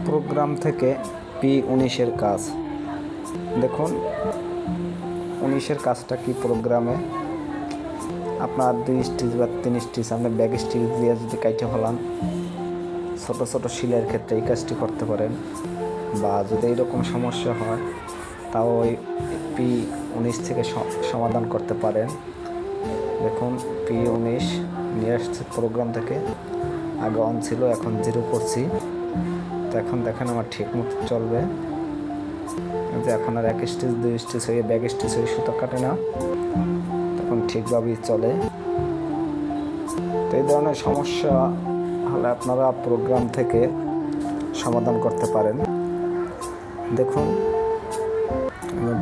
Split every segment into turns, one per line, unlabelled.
Programme থেকে P19 কাজ। দেখুন 19 কাজটা কি প্রোগ্রামে আপনার 2 স্টিচ বা 3 স্টিচ আপনি ব্যাক স্টিচ দিয়ে যদি কাইটে ফেলান, ছোটো ছোটো সিলাইয়ের ক্ষেত্রে এই কাজটি করতে পারেন। বা যদি এইরকম সমস্যা হয় তাও ওই P19 থেকে সমাধান করতে পারেন। দেখুন P19 নিয়ে আসছে প্রোগ্রাম থেকে, আগে অন ছিল এখন 0 করছি, তো এখন দেখেন আমার ঠিক মতো চলবে। যে এখন আর 1 স্টিচ 2 স্টিচ হয়ে ব্যাক স্টিচ হয়ে সুতো কাটে না, তখন ঠিকভাবেই চলে। তো এই ধরনের সমস্যা হলে আপনারা প্রোগ্রাম থেকে সমাধান করতে পারেন। দেখুন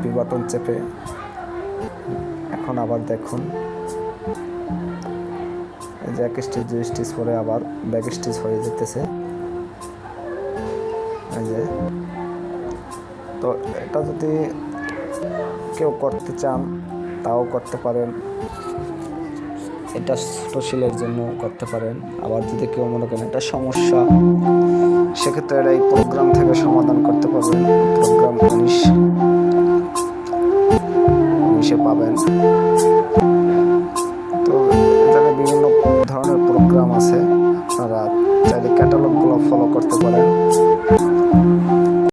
বি বাটন চেপে এখন আবার দেখুন এই যে 1 স্টিচ 2 স্টিচ পরে আবার ব্যাক স্টিচ হয়ে যেতেছে। এই যে তো এটা যদি কেউ করতে চান তাও করতে পারেন, এটা ছোটো সেলাইয়ের জন্য করতে পারেন। আবার যদি কেউ মনে করেন এটা সমস্যা, সেক্ষেত্রে এই প্রোগ্রাম থেকে সমাধান করতে পারবেন। প্রোগ্রাম 19 পাবেন। তো এখানে বিভিন্ন ধরনের প্রোগ্রাম আছে, আপনারা চাইলে ক্যাটালগুলো ফলো করতে পারেন।